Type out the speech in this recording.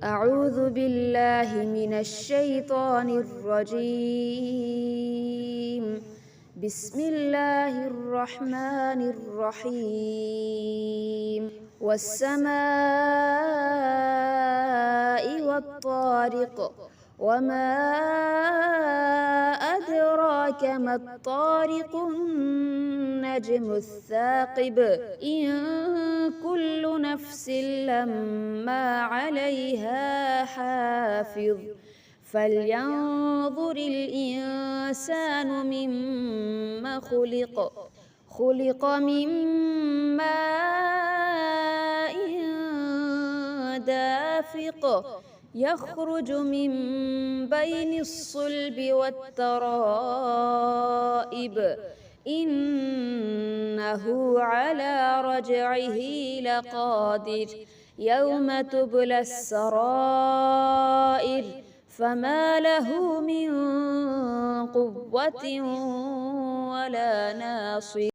أعوذ بالله من الشيطان الرجيم. بسم الله الرحمن الرحيم. والسماء والطارق، وما أدراك ما الطارق، النجم الثاقب، إن كل نفس لما عليها حافظ، فلينظر الإنسان مما خلق. خلق من ماء دافق، يخرج من بين الصلب والترائب، إنه على رجعه لقادر، يوم تبلى السرائر، فما له من قوة ولا ناصر.